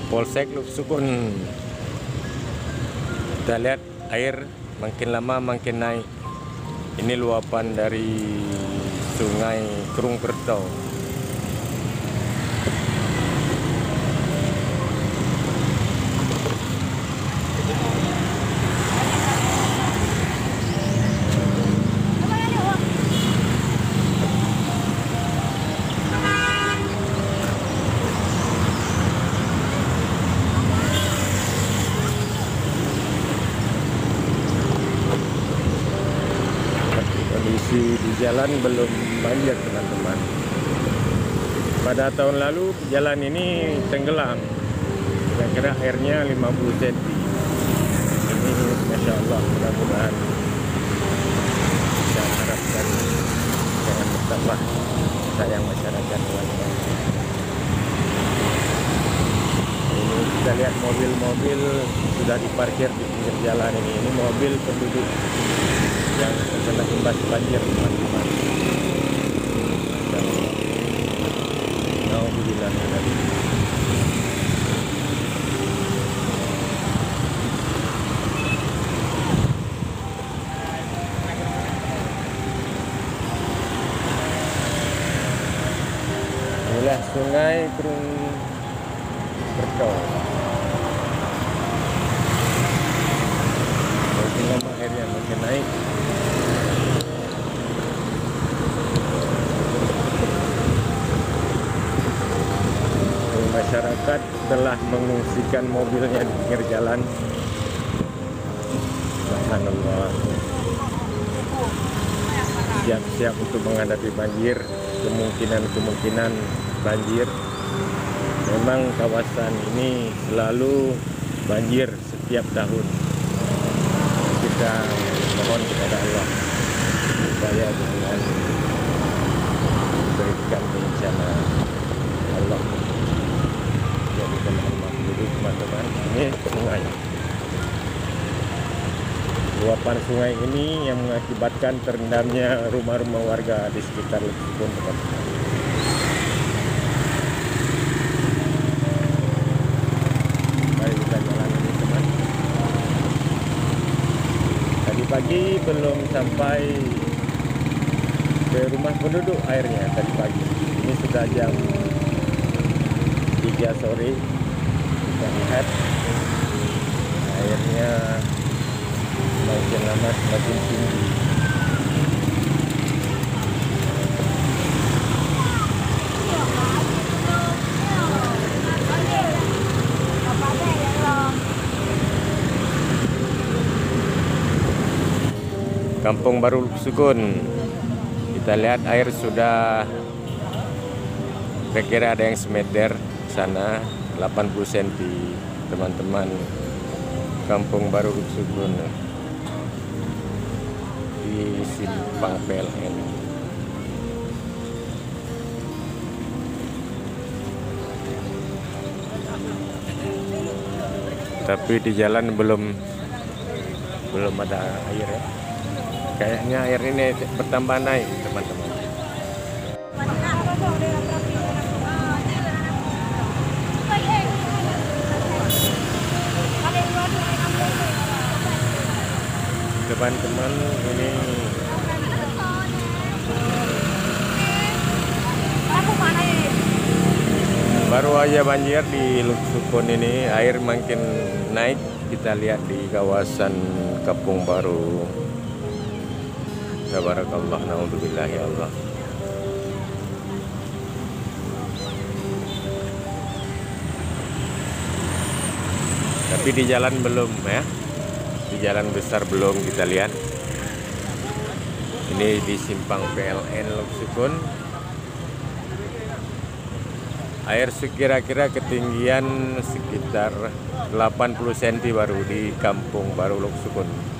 Polsek Luksukun. Kita lihat air makin lama makin naik. Ini luapan dari Sungai Krungkerto. Di jalan belum banjir, teman-teman. Pada tahun lalu jalan ini tenggelam, kira-kira airnya 50 cm. Ini Masya Allah, mudah-mudahan kita harapkan jangan bertambah sayang masyarakat, teman-teman. Ini kita lihat mobil-mobil sudah diparkir di pinggir jalan ini. Ini mobil penduduk yang terkena imbas banjir, teman-teman. Alhamdulillah. Inilah Sungai Krungkerto. Makin lama airnya makin naik. Masyarakat telah mengungsikan mobilnya di pinggir jalan. Subhanallah. Siap-siap untuk menghadapi banjir, kemungkinan banjir. Memang kawasan ini selalu banjir setiap tahun. Kita mohon kepada Allah supaya Tuhan berikan bencana. Allah jadikan rahmat. Jadi teman-teman, ini sungai. Luapan sungai ini yang mengakibatkan terendamnya rumah-rumah warga di sekitar Luksukun, teman-teman. Mari kita jalan ini, teman. Tadi pagi belum sampai ke rumah penduduk airnya tadi pagi. Ini sudah jam 3 sore. Kita lihat airnya makin lama semakin tinggi. Kampung Baru Luksukun. Kita lihat air sudah kira-kira ada yang semeter sana, 80 cm, teman-teman. Kampung Baru Luksukun di Simpang PLN. Tapi di jalan belum ada air ya. Kayaknya air ini bertambah naik, teman-teman. Teman-teman, ini baru aja banjir di Luksukun ini, air makin naik. Kita lihat di kawasan Kampung Baru. Tabarakallah, naudzubillah, ya Allah. Tapi di jalan belum ya. Di jalan besar belum kita lihat. Ini di Simpang PLN Luksukun. Air kira-kira ketinggian sekitar 80 cm baru di Kampung Baru Luksukun.